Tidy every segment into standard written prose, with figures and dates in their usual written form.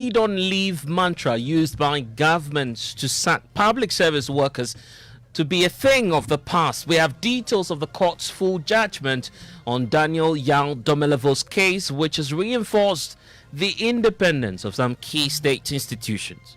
On leave mantra used by governments to sack public service workers to be a thing of the past. We have details of the court's full judgment on Daniel Yao Domelevo's case, which has reinforced the independence of some key state institutions.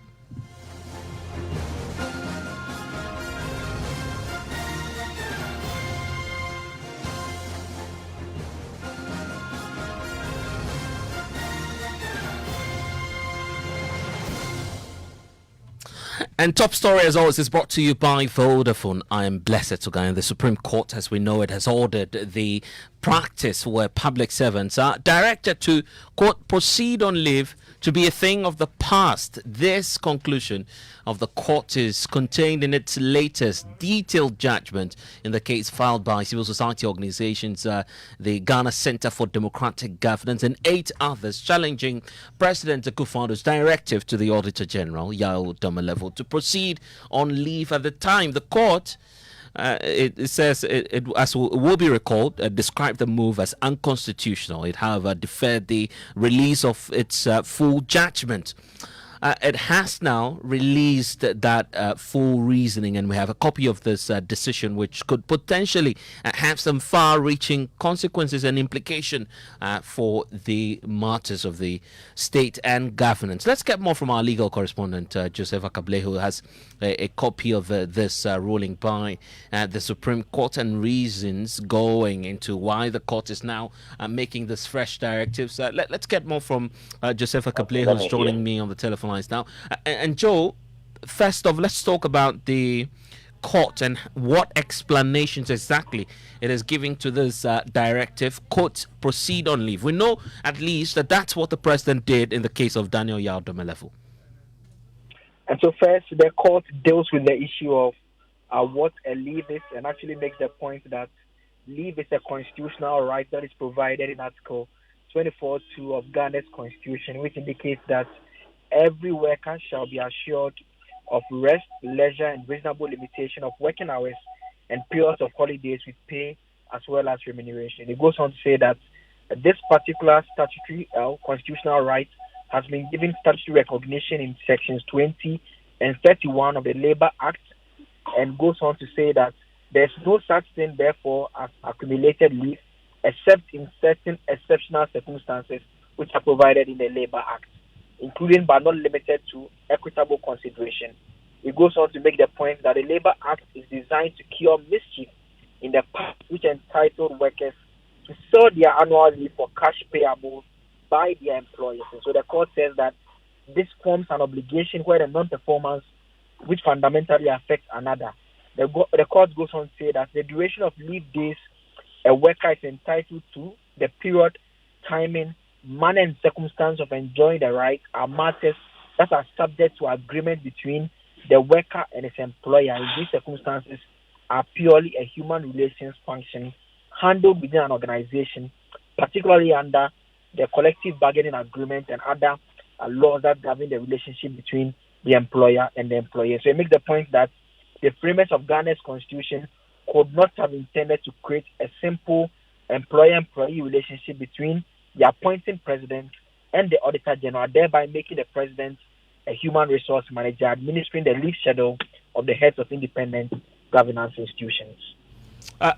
And top story, as always, is brought to you by Vodafone. I am blessed to go. And the Supreme Court, as we know it, has ordered the practice where public servants are directed to, quote, proceed on leave to be a thing of the past. This conclusion of the court is contained in its latest detailed judgment in the case filed by civil society organizations, the Ghana Center for Democratic Governance, and 8 others, challenging President Akufo-Addo's directive to the Auditor General, Yao Domelevo, to proceed on leave. At the time, the court it says it as will be recalled, described the move as unconstitutional. It, however, deferred the release of its full judgment. It has now released that full reasoning, and we have a copy of this decision, which could potentially have some far-reaching consequences and implication for the matters of the state and governance. Let's get more from our legal correspondent, Joseph Akable, who has a copy of this ruling by the Supreme Court and reasons going into why the court is now making this fresh directive. So let's get more from Joseph Akable, who's joining me on the telephone lines now. And Joe, first off, let's talk about the court and what explanations exactly it is giving to this directive, quote, proceed on leave. We know at least that that's what the president did in the case of Daniel Yao Domelevo. And so first, the court deals with the issue of what a leave is, and actually makes the point that leave is a constitutional right that is provided in Article 24(2) of Ghana's Constitution, which indicates that every worker shall be assured of rest, leisure, and reasonable limitation of working hours and periods of holidays with pay as well as remuneration. It goes on to say that this particular statutory constitutional right has been given statutory recognition in sections 20 and 31 of the Labour Act, and goes on to say that there's no such thing, therefore, as accumulated leave, except in certain exceptional circumstances which are provided in the Labour Act, including but not limited to equitable consideration. It goes on to make the point that the Labour Act is designed to cure mischief in the past, which entitled workers to sell their annual leave for cash payable by their employers. And so the court says that this forms an obligation where the non-performance which fundamentally affects another. The court goes on to say that the duration of leave days a worker is entitled to, the period, timing, manner and circumstance of enjoying the right are matters that are subject to agreement between the worker and his employer. In these circumstances are purely a human relations function handled within an organization, particularly under the collective bargaining agreement and other laws that govern the relationship between the employer and the employer. So it makes the point that the framers of Ghana's constitution could not have intended to create a simple employer-employee relationship between the appointing president and the auditor general, thereby making the president a human resource manager administering the leave schedule of the heads of independent governance institutions.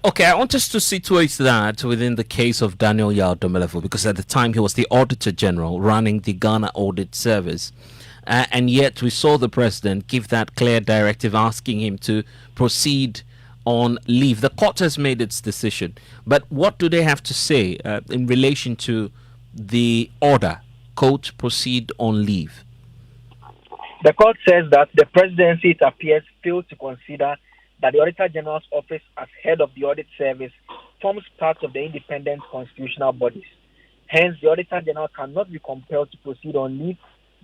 Okay, I want us to situate that within the case of Daniel Yao Domelevo, because at the time he was the Auditor General running the Ghana Audit Service. And yet we saw the president give that clear directive asking him to proceed on leave. The court has made its decision, but what do they have to say in relation to the order, quote, proceed on leave? The court says that the presidency, it appears, failed to consider that the Auditor General's office as head of the audit service forms part of the independent constitutional bodies. Hence, the Auditor General cannot be compelled to proceed on leave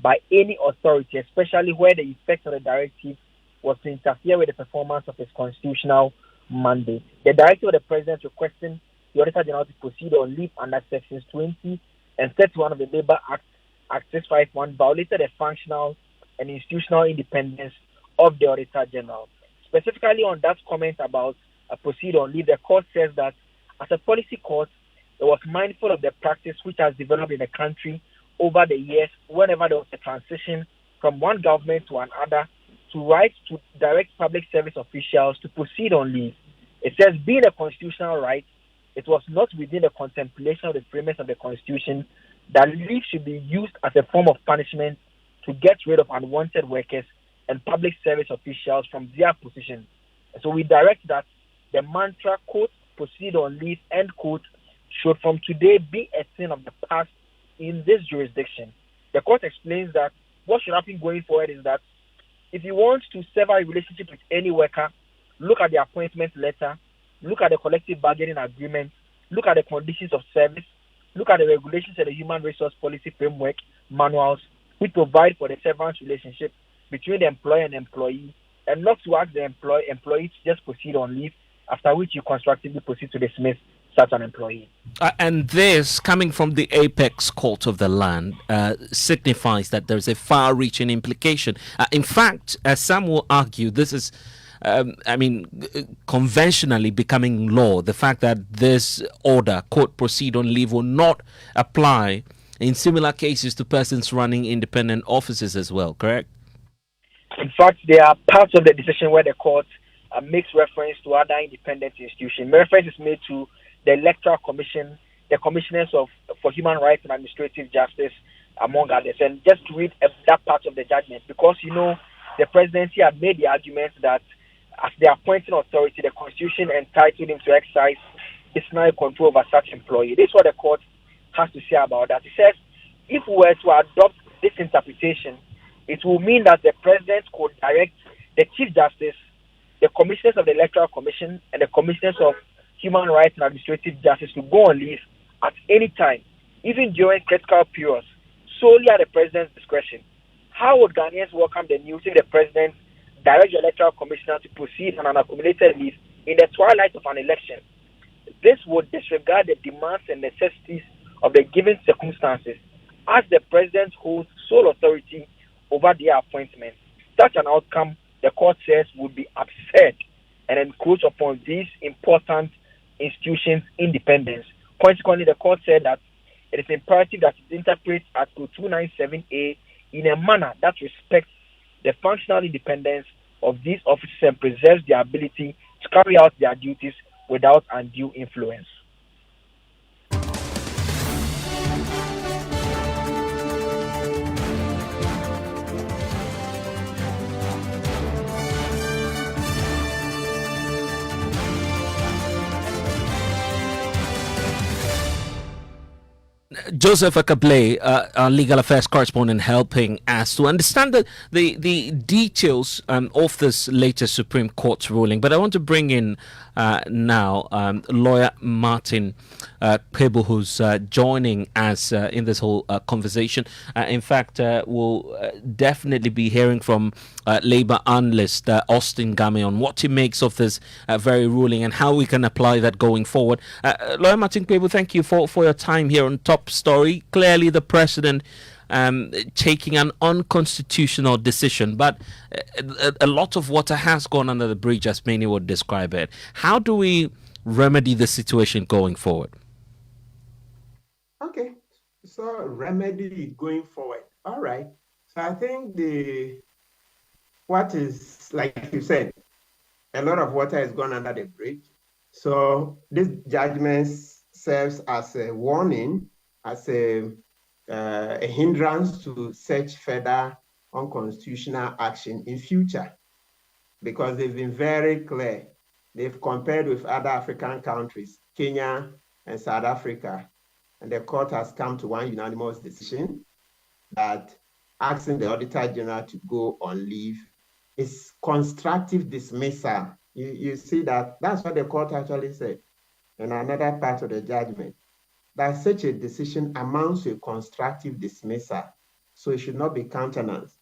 by any authority, especially where the effect of the directive was to interfere with the performance of his constitutional mandate. The directive of the president requesting the Auditor General to proceed on leave under sections 20 and 31 of the Labour Act, Act 651, violated the functional and institutional independence of the Auditor General. Specifically on that comment about a proceed on leave, the court says that as a policy court, it was mindful of the practice which has developed in the country over the years, whenever there was a transition from one government to another, to write to direct public service officials to proceed on leave. It says, being a constitutional right, it was not within the contemplation of the premise of the Constitution that leave should be used as a form of punishment to get rid of unwanted workers and public service officials from their positions. So we direct that the mantra, quote, proceed on leave, end quote, should from today be a thing of the past in this jurisdiction. The court explains that what should happen going forward is that if you want to sever a relationship with any worker, look at the appointment letter, look at the collective bargaining agreement, look at the conditions of service, look at the regulations and the human resource policy framework manuals, which provide for the severance relationship between the employer and employee, and not to ask the employee to just proceed on leave, after which you constructively proceed to dismiss such an employee. And this, coming from the apex court of the land, signifies that there's a far-reaching implication. In fact, as some will argue, this is, conventionally becoming law. The fact that this order, court proceed on leave, will not apply in similar cases to persons running independent offices as well, correct? In fact, there are parts of the decision where the court makes reference to other independent institutions. Reference is made to the Electoral Commission, the Commissioners for Human Rights and Administrative Justice, among others. And just to read that part of the judgment, because, the presidency had made the argument that as the appointing authority, the Constitution entitled him to exercise disciplinary control over such employee. This is what the court has to say about that. It says, if we were to adopt this interpretation, it will mean that the president could direct the Chief Justice, the Commissioners of the Electoral Commission, and the Commissioners of Human Rights and Administrative Justice to go on leave at any time, even during critical periods, solely at the president's discretion. How would Ghanaians welcome the news if the president directs the Electoral Commissioner to proceed on an accumulated leave in the twilight of an election? This would disregard the demands and necessities of the given circumstances, as the president holds sole authority over their appointment. Such an outcome, the court says, would be absurd and encroach upon these important institutions' independence. Consequently, the court said that it is imperative that it interprets Article 297A in a manner that respects the functional independence of these offices and preserves their ability to carry out their duties without undue influence. Joseph Akable, our legal affairs correspondent, helping us to understand the details of this latest Supreme Court ruling. But I want to bring in now lawyer Martin Pebu, who's joining us in this whole conversation. In fact, we'll definitely be hearing from Labour analyst Austin Game on what he makes of this very ruling and how we can apply that going forward. Lawyer Martin Pebu, thank you for your time here on Top Story. Clearly, the president taking an unconstitutional decision, but a lot of water has gone under the bridge, as many would describe it. How do we remedy the situation going forward? Okay, so remedy going forward. All right. So I think what is, like you said, a lot of water has gone under the bridge. So this judgment serves as a warning, as a hindrance to such further unconstitutional action in future, because they've been very clear. They've compared with other African countries, Kenya and South Africa, and the court has come to one unanimous decision that asking the Auditor General to go on leave is constructive dismissal. You see that's what the court actually said in another part of the judgment, that such a decision amounts to a constructive dismissal, so it should not be countenanced.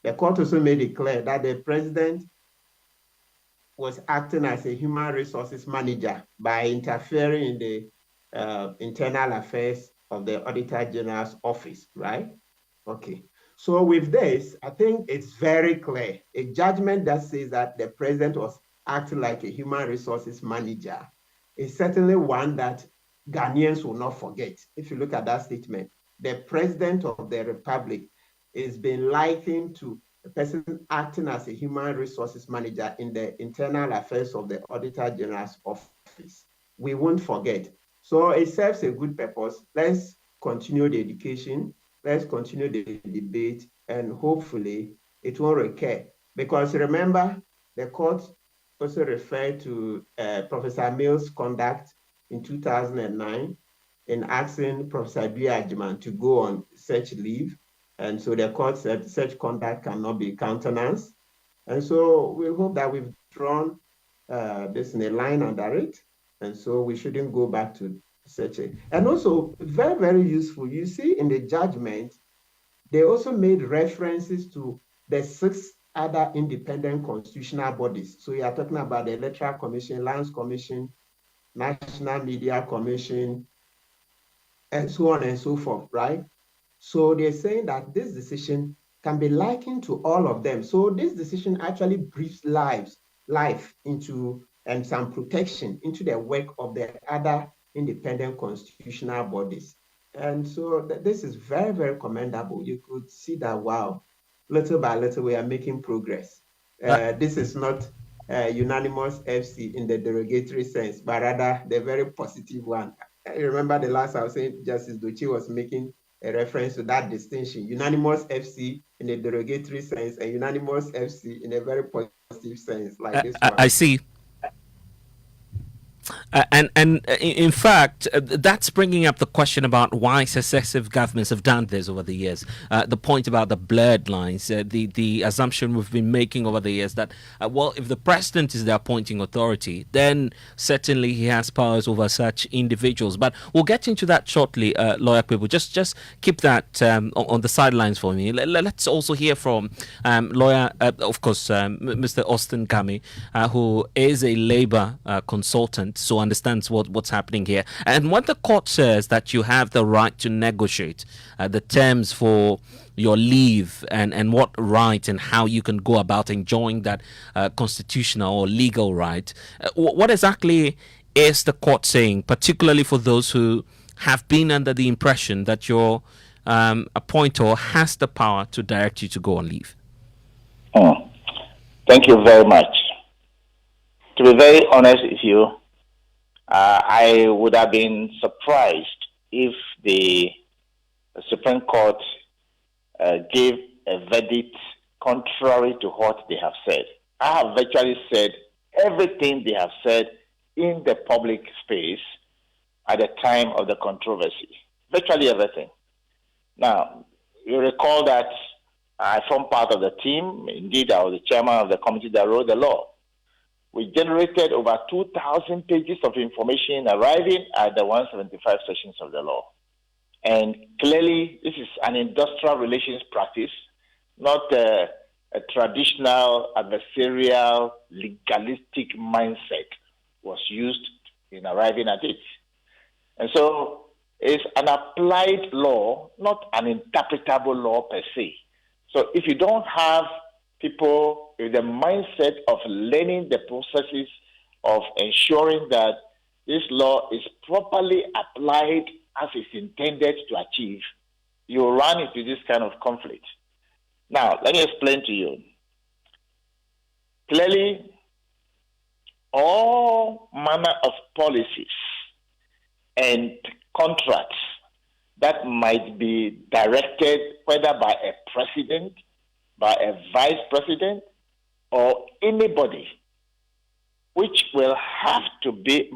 The court also made it clear that the president was acting as a human resources manager by interfering in the internal affairs of the Auditor General's office, right? Okay. So with this, I think it's very clear. A judgment that says that the president was acting like a human resources manager is certainly one that Ghanaians will not forget. If you look at that statement, the president of the republic is being likened to a person acting as a human resources manager in the internal affairs of the Auditor General's office. We won't forget. So it serves a good purpose. Let's continue the education. Let's continue the debate, and hopefully it won't recur. Because remember, the court also referred to Professor Mill's conduct in 2009 in asking Professor Biajiman to go on such leave. And so the court said such conduct cannot be countenanced. And so we hope that we've drawn this in a line under it. And so we shouldn't go back to such a. And also, very, very useful. You see, in the judgment, they also made references to the 6 other independent constitutional bodies. So you are talking about the Electoral Commission, Lands Commission, National Media Commission, and so on and so forth, right? So they're saying that this decision can be likened to all of them. So this decision actually breathes life into and some protection into the work of the other independent constitutional bodies. And so this is very, very commendable. You could see that, wow, little by little, we are making progress. This is not unanimous FC in the derogatory sense, but rather the very positive one. I remember the last I was saying, Justice Dochi was making a reference to that distinction, unanimous FC in a derogatory sense and unanimous FC in a very positive sense, like this one. I see. And in fact, that's bringing up the question about why successive governments have done this over the years. The point about the blurred lines, the assumption we've been making over the years that, well, if the president is the appointing authority, then certainly he has powers over such individuals. But we'll get into that shortly, Lawyer People. Just keep that on the sidelines for me. Let's also hear from lawyer, of course, Mr. Austin Gami, who is a labor consultant, so understands what's happening here. And when the court says that you have the right to negotiate the terms for your leave and what right and how you can go about enjoying that constitutional or legal right, what exactly is the court saying, particularly for those who have been under the impression that your appointer has the power to direct you to go on leave? Thank you very much. To be very honest with you, I would have been surprised if the Supreme Court gave a verdict contrary to what they have said. I have virtually said everything they have said in the public space at the time of the controversy. Virtually everything. Now, you recall that I formed part of the team. Indeed, I was the chairman of the committee that wrote the law. We generated over 2,000 pages of information arriving at the 175 sections of the law. And clearly, this is an industrial relations practice, not a traditional adversarial legalistic mindset was used in arriving at it. And so it's an applied law, not an interpretable law per se. So if you don't have people with the mindset of learning the processes of ensuring that this law is properly applied as it's intended to achieve, you run into this kind of conflict. Now, let me explain to you. Clearly, all manner of policies and contracts that might be directed whether by a president, by a vice president, or anybody, which will have to be,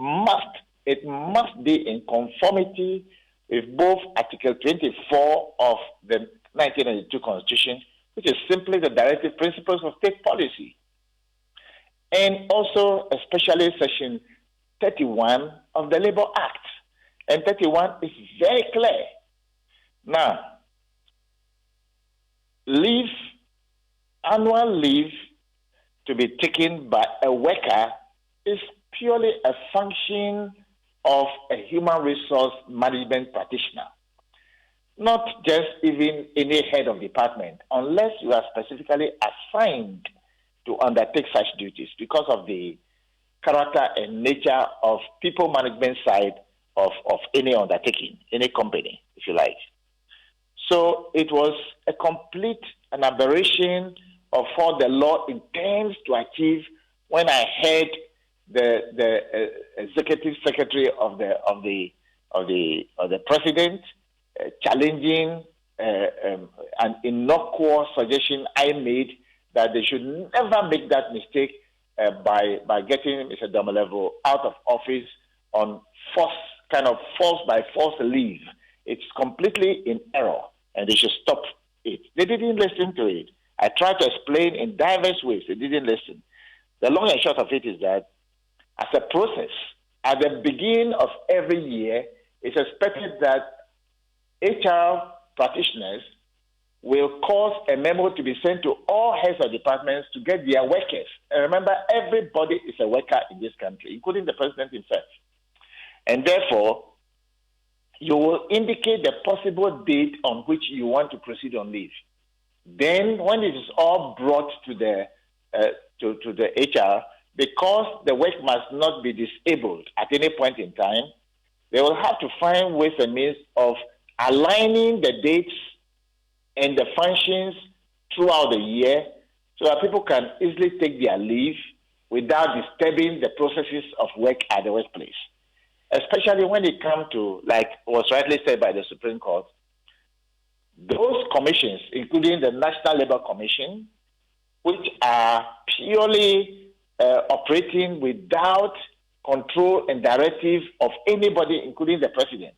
it must be in conformity with both Article 24 of the 1992 Constitution, which is simply the directive principles of state policy, and also especially Section 31 of the Labour Act. And 31 is very clear. Now, annual leave to be taken by a worker is purely a function of a human resource management practitioner, not just even any head of department, unless you are specifically assigned to undertake such duties because of the character and nature of people management side of any undertaking, any company, if you like. So it was an aberration of what the law intends to achieve when I heard the executive secretary of the president challenging an innocuous suggestion I made that they should never make that mistake by getting Mr. Domelevo out of office on force by force leave. It's completely in error, and they should stop it. They didn't listen to it. I tried to explain in diverse ways. They didn't listen. The long and short of it is that as a process, at the beginning of every year, it's expected that HR practitioners will cause a memo to be sent to all heads of departments to get their workers. And remember, everybody is a worker in this country, including the president himself. And therefore, you will indicate the possible date on which you want to proceed on leave. Then, when it is all brought to the HR, because the work must not be disabled at any point in time, they will have to find ways and means of aligning the dates and the functions throughout the year so that people can easily take their leave without disturbing the processes of work at the workplace. Especially when it comes to, like was rightly said by the Supreme Court, those commissions, including the National Labour Commission, which are purely operating without control and directive of anybody, including the president,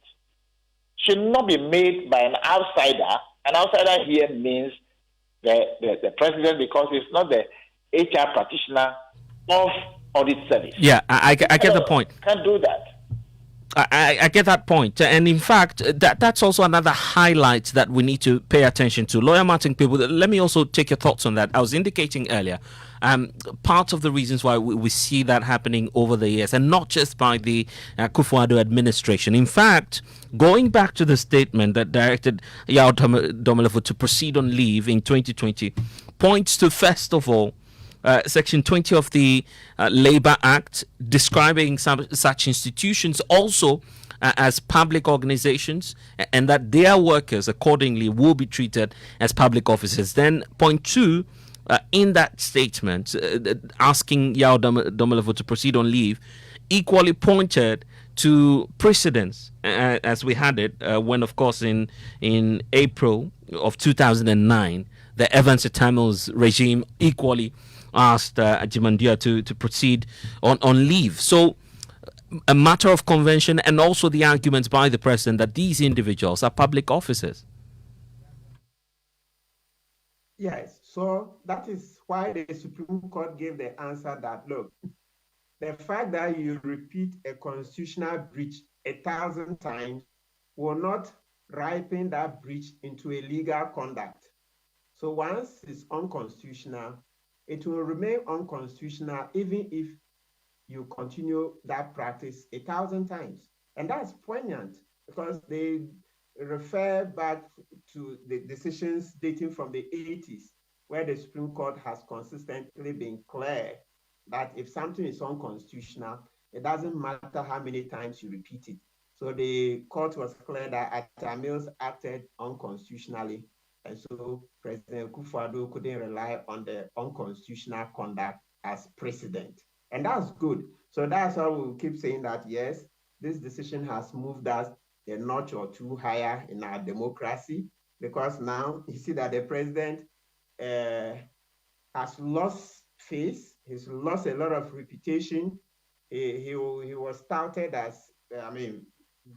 should not be made by an outsider. An outsider here means the president, because it's not the HR practitioner of audit service. Yeah, I get the point. Can't do that. I get that point. And in fact, that's also another highlight that we need to pay attention to. Lawyer Martin People, let me also take your thoughts on that. I was indicating earlier, part of the reasons why we see that happening over the years, and not just by the Akufo-Addo administration. In fact, going back to the statement that directed Yao Domelevo to proceed on leave in 2020, points to, first of all, Section 20 of the Labour Act, describing such institutions also as public organizations, and that their workers accordingly will be treated as public officers. Then point 2, in that statement, asking Yao Domelevo to proceed on leave, equally pointed to precedents as we had it when, of course, in April of 2009, the Evans Tamils regime equally asked Ajimandia to proceed on leave. So a matter of convention, and also the arguments by the president that these individuals are public officers. Yes, so that is why the Supreme Court gave the answer that, look, the fact that you repeat a constitutional breach 1,000 times will not ripen that breach into a legal conduct. So once it's unconstitutional, it will remain unconstitutional even if you continue that practice 1,000 times. And that's poignant because they refer back to the decisions dating from the 80s, where the Supreme Court has consistently been clear that if something is unconstitutional, it doesn't matter how many times you repeat it. So the court was clear that Tamils acted unconstitutionally, and so President Akufo-Addo couldn't rely on the unconstitutional conduct as precedent. And that's good. So that's why we keep saying that, yes, this decision has moved us a notch or two higher in our democracy, because now you see that the president has lost face. He's lost a lot of reputation. He was touted as,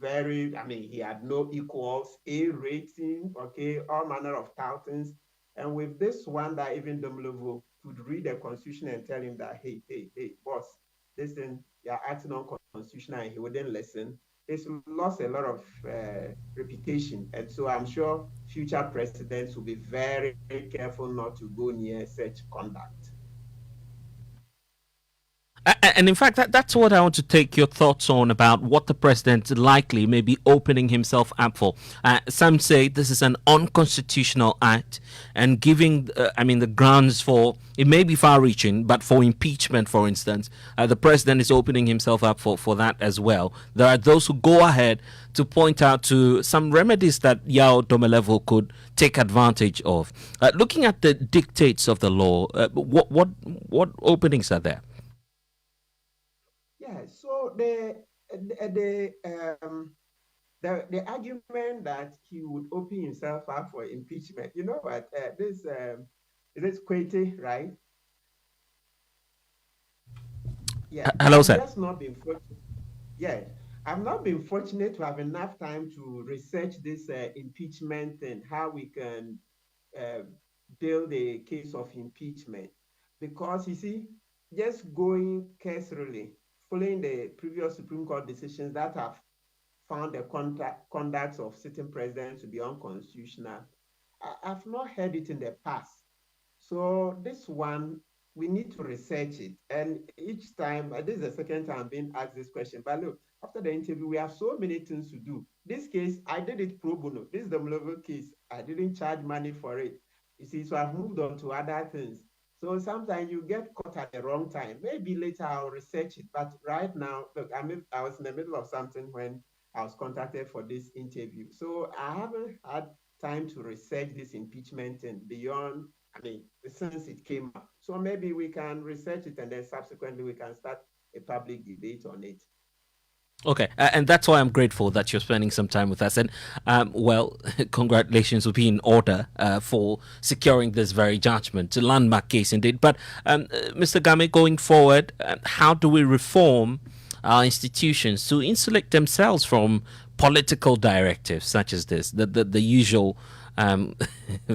he had no equals, A rating, okay, all manner of toutings. And with this one that even Domelevo could read the constitution and tell him that, hey, boss, listen, you're acting unconstitutional, and he wouldn't listen. It's lost a lot of reputation. And so I'm sure future presidents will be very, very careful not to go near such conduct. And in fact, that's what I want to take your thoughts on about what the president likely may be opening himself up for. Some say this is an unconstitutional act and giving, the grounds for it may be far reaching, but for impeachment, for instance, the president is opening himself up for that as well. There are those who go ahead to point out to some remedies that Yao Domelevo could take advantage of. Looking at the dictates of the law, what openings are there? Yeah, so the argument that he would open himself up for impeachment, you know what? This Kwete, right? Yeah, Hello, I've sir. just not been fortunate. Yeah, I've not been fortunate to have enough time to research this impeachment and how we can uh, build a case of impeachment. Because you see, just going cursorily, following the previous Supreme Court decisions that have found the conduct of sitting presidents to be unconstitutional, I've not heard it in the past. So this one, we need to research it. And each time, this is the second time I'm being asked this question. But look, after the interview, we have so many things to do. This case, I did it pro bono. This is the Domelevo case. I didn't charge money for it. You see, so I've moved on to other things. So sometimes you get caught at the wrong time. Maybe later I'll research it. But right now, look, I was in the middle of something when I was contacted for this interview. So I haven't had time to research this impeachment and beyond, since it came up. So maybe we can research it and then subsequently we can start a public debate on it. Okay, and that's why I'm grateful that you're spending some time with us. And, congratulations will be in order for securing this very judgment, a landmark case indeed. But, Mr. Game, going forward, how do we reform our institutions to insulate themselves from political directives such as this? The usual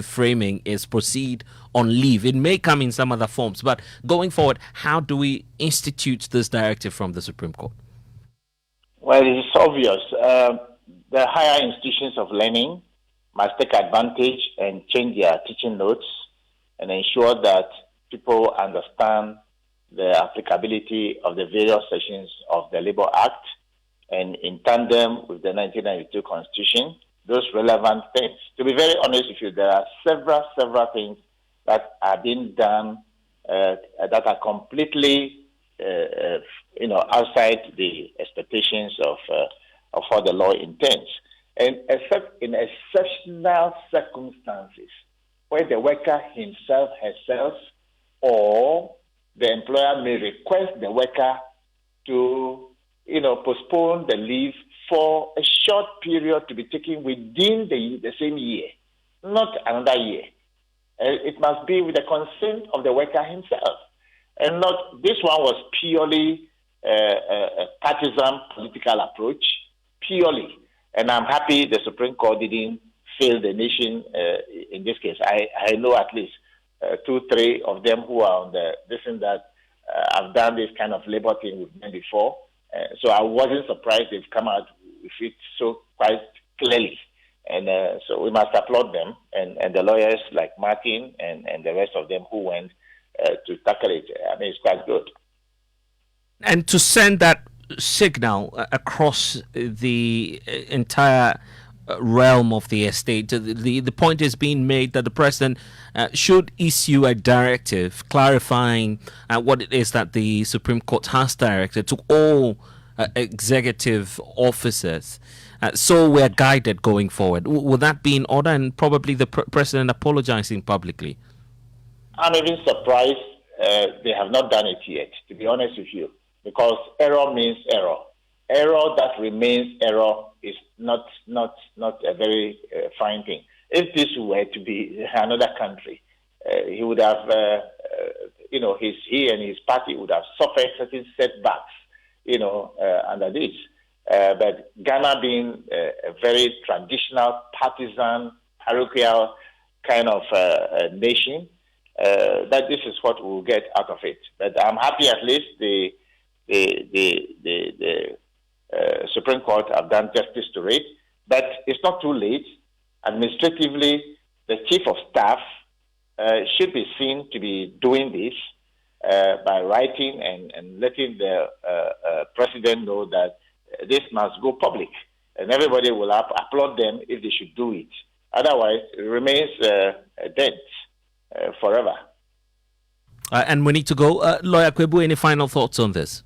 framing is proceed on leave. It may come in some other forms, but going forward, how do we institute this directive from the Supreme Court? Well, it's obvious. The higher institutions of learning must take advantage and change their teaching notes and ensure that people understand the applicability of the various sections of the Labour Act and in tandem with the 1992 Constitution, those relevant things. To be very honest with you, there are several things that are being done that are completely outside the expectations of what the law intends. And except in exceptional circumstances where the worker himself, herself, or the employer may request the worker to, postpone the leave for a short period to be taken within the same year, not another year. It must be with the consent of the worker himself. And not, this one was purely a partisan political approach, purely. And I'm happy the Supreme Court didn't fail the nation in this case. I know at least 2-3 of them who are on the listen that have done this kind of labor thing with them before. So I wasn't surprised they've come out with it so quite clearly. And so we must applaud them and the lawyers like Martin and the rest of them who went to tackle it. It's quite good. And to send that signal across the entire realm of the estate, the point is being made that the president should issue a directive clarifying what it is that the Supreme Court has directed to all executive officers. So we're guided going forward. Will that be in order, and probably the president apologizing publicly? I'm even surprised they have not done it yet, to be honest with you, because error means error. Error that remains error is not a very fine thing. If this were to be another country, he would have, he and his party would have suffered certain setbacks, under this. But Ghana being a very traditional, partisan, parochial kind of nation, that this is what we'll get out of it. But I'm happy at least the Supreme Court have done justice to it. But it's not too late. Administratively, the Chief of Staff should be seen to be doing this. by writing and letting the president know that this must go public, and everybody will applaud them if they should do it. Otherwise, it remains dead forever. And we need to go. Lawyer Kwebu, any final thoughts on this?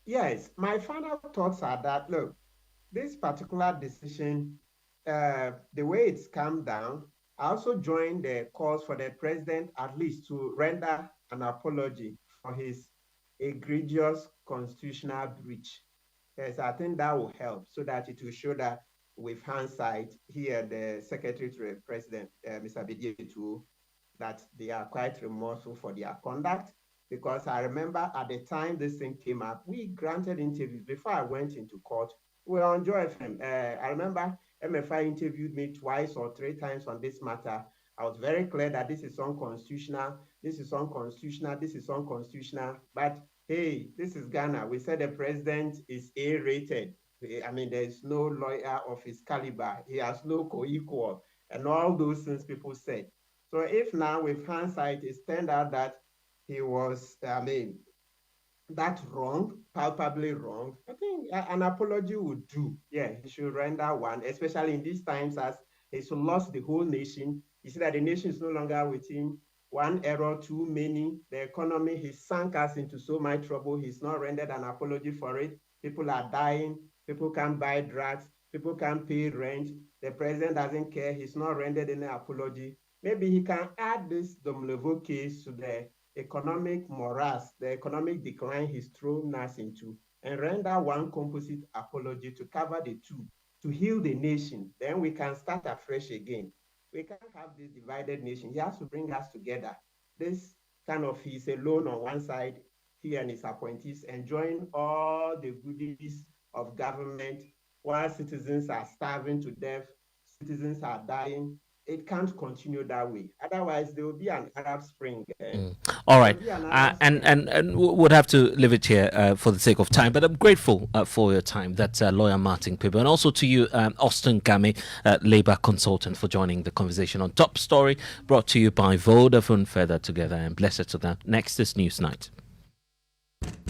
Yes, my final thoughts are that, look, this particular decision, the way it's come down, I also join the calls for the president at least to render an apology for his egregious constitutional breach. Yes, I think that will help so that it will show that with hindsight here, the Secretary to the President, Mr. Bidietu, that they are quite remorseful for their conduct. Because I remember at the time this thing came up, we granted interviews before I went into court. We were on Joy FM. I remember Emefa interviewed me twice or three times on this matter. I was very clear that this is unconstitutional, this is unconstitutional, this is unconstitutional. But hey, this is Ghana. We said the president is A-rated. I mean, there's no lawyer of his caliber. He has no co-equal, and all those things people said. So if now with hindsight, it's turned out that he was, that wrong, palpably wrong, I think an apology would do. Yeah, he should render one, especially in these times as he's lost the whole nation. You see that the nation is no longer with him. One error too many. The economy, he sunk us into so much trouble. He's not rendered an apology for it. People are dying. People can't buy drugs. People can't pay rent. The president doesn't care. He's not rendered any apology. Maybe he can add this Domelevo case to the economic morass, the economic decline he's thrown us into, and render one composite apology to cover the two, to heal the nation. Then we can start afresh again. We can't have this divided nation. He has to bring us together. This kind of, he's alone on one side, he and his appointees enjoying all the goodies of government while citizens are starving to death, citizens are dying. It can't continue that way. Otherwise, there will be an Arab Spring. All right. And would have to leave it here for the sake of time. But I'm grateful for your time. That's Lawyer Martin Kwebu. And also to you, Austin Game, Labour consultant, for joining the conversation on Top Story, brought to you by Vodafone. Further together and blessed to that. Next is Newsnight.